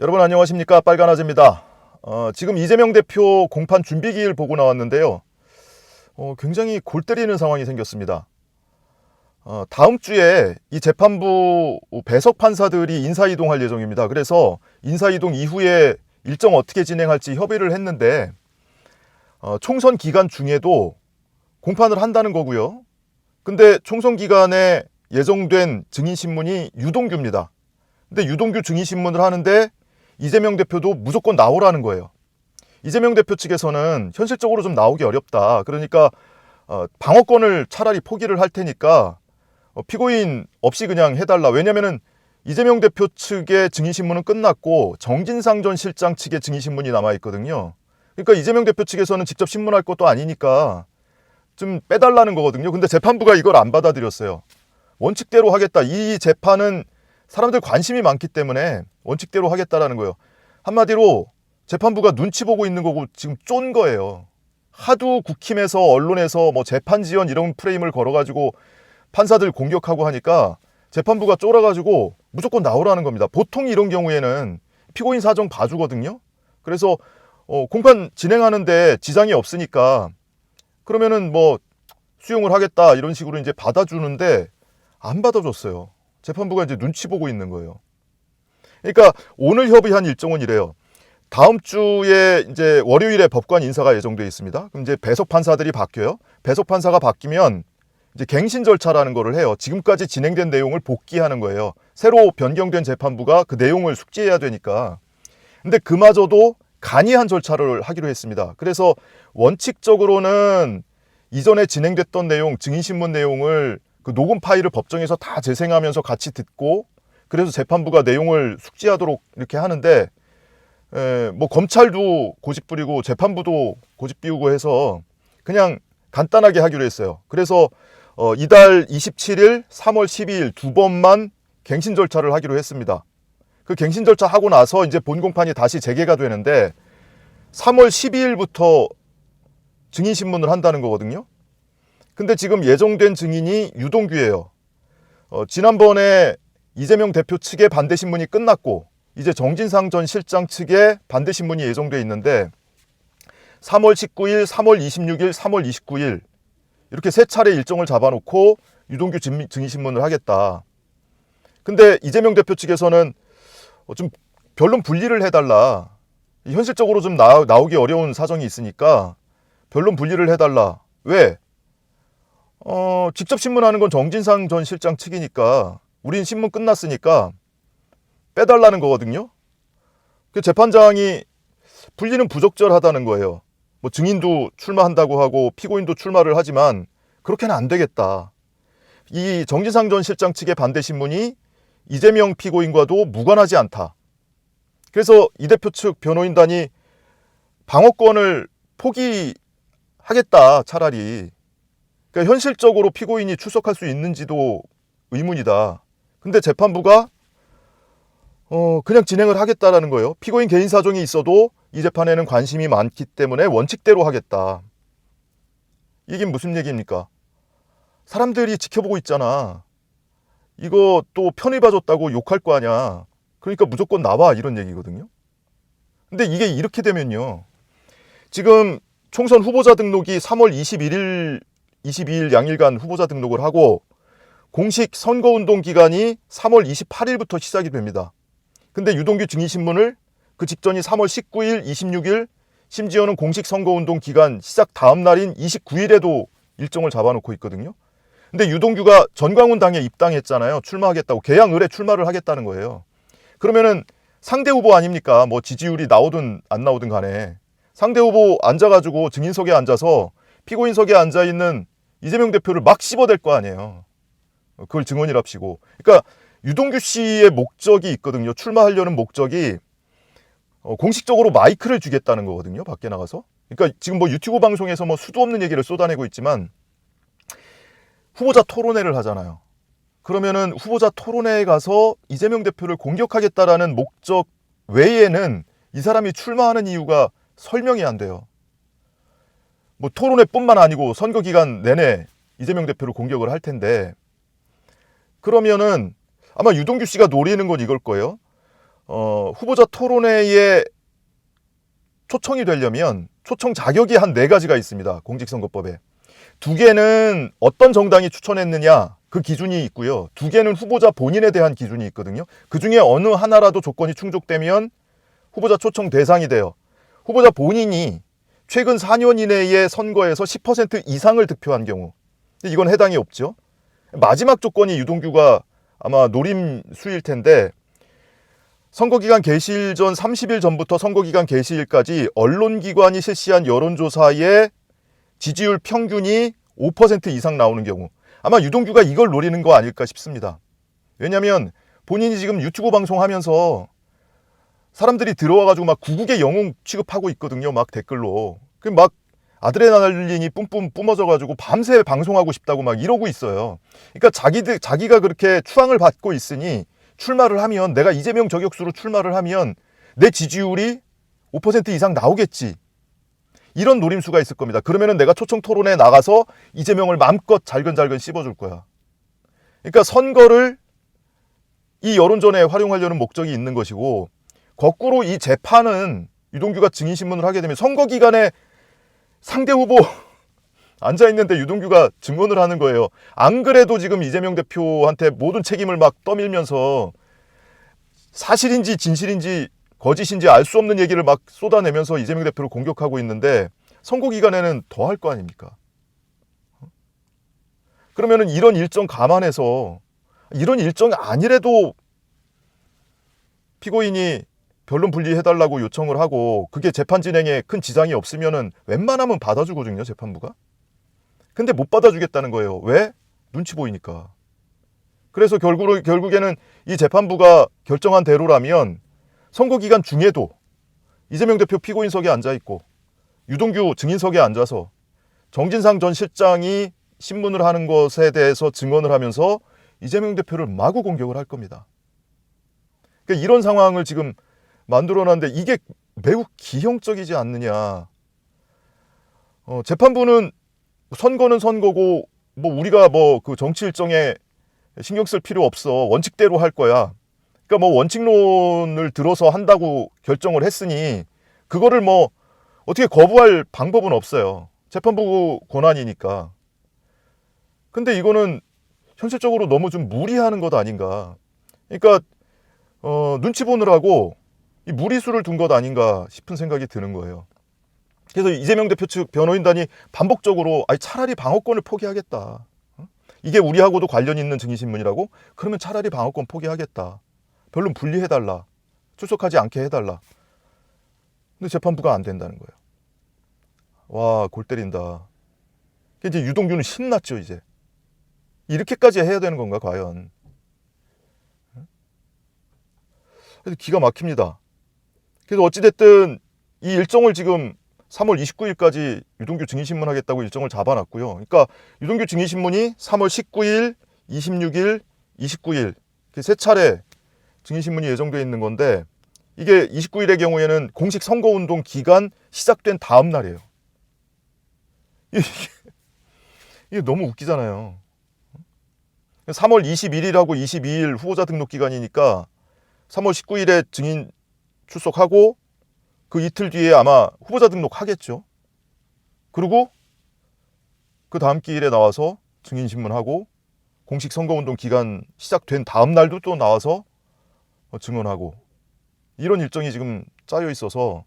여러분 안녕하십니까, 빨간아재입니다. 지금 이재명 대표 공판 준비기일 보고 나왔는데요. 굉장히 골 때리는 상황이 생겼습니다. 다음 주에 이 재판부 배석 판사들이 인사이동할 예정입니다. 그래서 인사이동 이후에 일정 어떻게 진행할지 협의를 했는데 총선 기간 중에도 공판을 한다는 거고요. 근데 총선 기간에 예정된 증인신문이 유동규입니다. 근데 유동규 증인신문을 하는데 이재명 대표도 무조건 나오라는 거예요. 이재명 대표 측에서는 현실적으로 좀 나오기 어렵다. 그러니까 방어권을 차라리 포기를 할 테니까 피고인 없이 그냥 해달라. 왜냐면은 이재명 대표 측의 증인신문은 끝났고 정진상 전 실장 측의 증인신문이 남아있거든요. 그러니까 이재명 대표 측에서는 직접 신문할 것도 아니니까 좀 빼달라는 거거든요. 근데 재판부가 이걸 안 받아들였어요. 원칙대로 하겠다. 이 재판은 사람들 관심이 많기 때문에 원칙대로 하겠다라는 거예요. 한마디로 재판부가 눈치 보고 있는 거고 지금 쫀 거예요. 하도 국힘에서 언론에서 뭐 재판 지연 이런 프레임을 걸어가지고 판사들 공격하고 하니까 재판부가 쫄아가지고 무조건 나오라는 겁니다. 보통 이런 경우에는 피고인 사정 봐주거든요. 그래서 공판 진행하는데 지장이 없으니까 그러면은 뭐 수용을 하겠다 이런 식으로 이제 받아주는데 안 받아줬어요. 재판부가 이제 눈치 보고 있는 거예요. 그러니까 오늘 협의한 일정은 이래요. 다음 주에 이제 월요일에 법관 인사가 예정되어 있습니다. 그럼 이제 배석 판사들이 바뀌어요. 배석 판사가 바뀌면 이제 갱신 절차라는 거를 해요. 지금까지 진행된 내용을 복귀하는 거예요. 새로 변경된 재판부가 그 내용을 숙지해야 되니까. 근데 그마저도 간이한 절차를 하기로 했습니다. 그래서 원칙적으로는 이전에 진행됐던 내용, 증인신문 내용을 그 녹음 파일을 법정에서 다 재생하면서 같이 듣고 그래서 재판부가 내용을 숙지하도록 이렇게 하는데 뭐 검찰도 고집 부리고 재판부도 고집 피우고 해서 그냥 간단하게 하기로 했어요. 그래서 이달 27일, 3월 12일 두 번만 갱신 절차를 하기로 했습니다. 그 갱신 절차 하고 나서 이제 본 공판이 다시 재개가 되는데 3월 12일부터 증인신문을 한다는 거거든요. 근데 지금 예정된 증인이 유동규예요. 지난번에 이재명 대표 측의 반대신문이 끝났고 이제 정진상 전 실장 측의 반대신문이 예정돼 있는데 3월 19일, 3월 26일, 3월 29일 이렇게 세 차례 일정을 잡아놓고 유동규 증인신문을 하겠다. 근데 이재명 대표 측에서는 좀 변론 분리를 해달라. 현실적으로 좀 나오기 어려운 사정이 있으니까 변론 분리를 해달라. 왜? 직접 신문하는 건 정진상 전 실장 측이니까 우린 신문 끝났으니까 빼달라는 거거든요. 그 재판장이 분리는 부적절하다는 거예요. 뭐 증인도 출마한다고 하고 피고인도 출마를 하지만 그렇게는 안 되겠다. 이 정진상 전 실장 측의 반대 신문이 이재명 피고인과도 무관하지 않다. 그래서 이 대표 측 변호인단이 방어권을 포기하겠다, 차라리. 그러니까 현실적으로 피고인이 출석할 수 있는지도 의문이다. 근데 재판부가 그냥 진행을 하겠다라는 거예요. 피고인 개인 사정이 있어도 이 재판에는 관심이 많기 때문에 원칙대로 하겠다. 이게 무슨 얘기입니까? 사람들이 지켜보고 있잖아. 이거 또 편의 봐줬다고 욕할 거 아니야. 그러니까 무조건 나와, 이런 얘기거든요. 근데 이게 이렇게 되면요. 지금 총선 후보자 등록이 3월 22일 양일간 후보자 등록을 하고 공식 선거운동 기간이 3월 28일부터 시작이 됩니다. 근데 유동규 증인신문을 그 직전이 3월 19일, 26일, 심지어는 공식 선거운동 기간 시작 다음 날인 29일에도 일정을 잡아놓고 있거든요. 근데 유동규가 전광훈 당에 입당했잖아요. 출마하겠다고. 개항을에 출마를 하겠다는 거예요. 그러면은 상대 후보 아닙니까? 뭐 지지율이 나오든 안 나오든 간에. 상대 후보 앉아가지고 증인석에 앉아서 피고인석에 앉아있는 이재명 대표를 막 씹어댈 거 아니에요. 그걸 증언이랍시고. 그러니까 유동규 씨의 목적이 있거든요. 출마하려는 목적이 공식적으로 마이크를 주겠다는 거거든요. 밖에 나가서. 그러니까 지금 뭐 유튜브 방송에서 뭐 수도 없는 얘기를 쏟아내고 있지만 후보자 토론회를 하잖아요. 그러면은 후보자 토론회에 가서 이재명 대표를 공격하겠다라는 목적 외에는 이 사람이 출마하는 이유가 설명이 안 돼요. 뭐 토론회뿐만 아니고 선거 기간 내내 이재명 대표를 공격을 할 텐데 그러면은 아마 유동규 씨가 노리는 건 이걸 거예요. 후보자 토론회에 초청이 되려면 초청 자격이 한 4가지가 있습니다. 공직선거법에. 2개는 어떤 정당이 추천했느냐 그 기준이 있고요. 2개는 후보자 본인에 대한 기준이 있거든요. 그 중에 어느 하나라도 조건이 충족되면 후보자 초청 대상이 돼요. 후보자 본인이 최근 4년 이내의 선거에서 10% 이상을 득표한 경우, 근데 이건 해당이 없죠. 마지막 조건이 유동규가 아마 노림수일 텐데, 선거기간 개시일 전 30일 전부터 선거기간 개시일까지 언론기관이 실시한 여론조사의 지지율 평균이 5% 이상 나오는 경우, 아마 유동규가 이걸 노리는 거 아닐까 싶습니다. 왜냐하면 본인이 지금 유튜브 방송하면서 사람들이 들어와가지고 막 구국의 영웅 취급하고 있거든요. 막 댓글로. 막 아드레날린이 뿜뿜 뿜어져가지고 밤새 방송하고 싶다고 막 이러고 있어요. 그러니까 자기가 그렇게 추앙을 받고 있으니 출마를 하면, 내가 이재명 저격수로 출마를 하면 내 지지율이 5% 이상 나오겠지. 이런 노림수가 있을 겁니다. 그러면은 내가 초청 토론에 나가서 이재명을 마음껏 잘근잘근 씹어줄 거야. 그러니까 선거를 이 여론전에 활용하려는 목적이 있는 것이고, 거꾸로 이 재판은 유동규가 증인신문을 하게 되면 선거 기간에 상대 후보 앉아있는데 유동규가 증언을 하는 거예요. 안 그래도 지금 이재명 대표한테 모든 책임을 막 떠밀면서 사실인지 진실인지 거짓인지 알 수 없는 얘기를 막 쏟아내면서 이재명 대표를 공격하고 있는데, 선거 기간에는 더 할 거 아닙니까? 그러면은 이런 일정 감안해서, 이런 일정이 아니래도 피고인이 변론 분리해달라고 요청을 하고 그게 재판 진행에 큰 지장이 없으면은 웬만하면 받아주거든요, 재판부가. 근데 못 받아주겠다는 거예요. 왜? 눈치 보이니까. 그래서 결국에는 이 재판부가 결정한 대로라면 선거기간 중에도 이재명 대표 피고인석에 앉아있고 유동규 증인석에 앉아서 정진상 전 실장이 신문을 하는 것에 대해서 증언을 하면서 이재명 대표를 마구 공격을 할 겁니다. 그러니까 이런 상황을 지금 만들어놨는데 이게 매우 기형적이지 않느냐. 재판부는 선거는 선거고 뭐 우리가 뭐 그 정치 일정에 신경 쓸 필요 없어. 원칙대로 할 거야. 그러니까 뭐 원칙론을 들어서 한다고 결정을 했으니 그거를 뭐 어떻게 거부할 방법은 없어요. 재판부 권한이니까. 근데 이거는 현실적으로 너무 좀 무리하는 것 아닌가. 그러니까 눈치 보느라고 이 무리수를 둔 것 아닌가 싶은 생각이 드는 거예요. 그래서 이재명 대표 측 변호인단이 반복적으로 차라리 방어권을 포기하겠다. 이게 우리하고도 관련 있는 증인신문이라고? 그러면 차라리 방어권 포기하겠다. 변론 분리해달라. 출석하지 않게 해달라. 근데 재판부가 안 된다는 거예요. 와, 골 때린다. 이제 유동규는 신났죠, 이제. 이렇게까지 해야 되는 건가, 과연. 그래서 기가 막힙니다. 그래서 어찌됐든 이 일정을 지금 3월 29일까지 유동규 증인신문 하겠다고 일정을 잡아놨고요. 그러니까 유동규 증인신문이 3월 19일, 26일, 29일 이렇게 3차례 증인신문이 예정되어 있는 건데, 이게 29일의 경우에는 공식 선거운동 기간 시작된 다음 날이에요. 이게 너무 웃기잖아요. 3월 21일하고 22일 후보자 등록 기간이니까 3월 19일에 증인 출석하고 그 이틀 뒤에 아마 후보자 등록하겠죠. 그리고 그 다음 기일에 나와서 증인신문하고 공식 선거운동 기간 시작된 다음 날도 또 나와서 증언하고, 이런 일정이 지금 짜여 있어서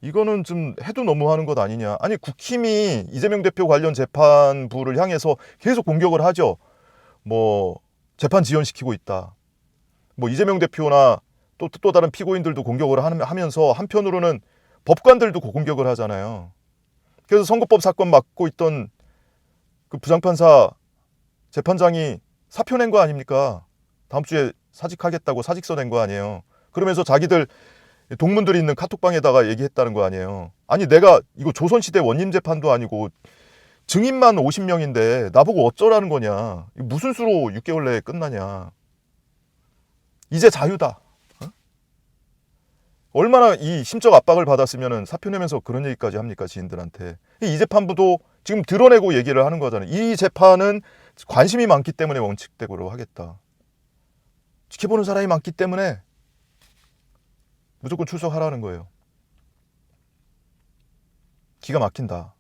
이거는 좀 해도 너무하는 것 아니냐. 아니, 국힘이 이재명 대표 관련 재판부를 향해서 계속 공격을 하죠. 뭐 재판 지연시키고 있다. 뭐 이재명 대표나 또 다른 피고인들도 공격을 하면서 한편으로는 법관들도 공격을 하잖아요. 그래서 선거법 사건 맡고 있던 그 부장판사 재판장이 사표 낸 거 아닙니까? 다음 주에 사직하겠다고 사직서 낸 거 아니에요. 그러면서 자기들 동문들이 있는 카톡방에다가 얘기했다는 거 아니에요. 아니, 내가 이거 조선시대 원님 재판도 아니고 증인만 50명인데 나보고 어쩌라는 거냐. 무슨 수로 6개월 내에 끝나냐. 이제 자유다. 얼마나 이 심적 압박을 받았으면 사표 내면서 그런 얘기까지 합니까, 지인들한테. 이 재판부도 지금 드러내고 얘기를 하는 거잖아요. 이 재판은 관심이 많기 때문에 원칙대로 하겠다. 지켜보는 사람이 많기 때문에 무조건 출석하라는 거예요. 기가 막힌다.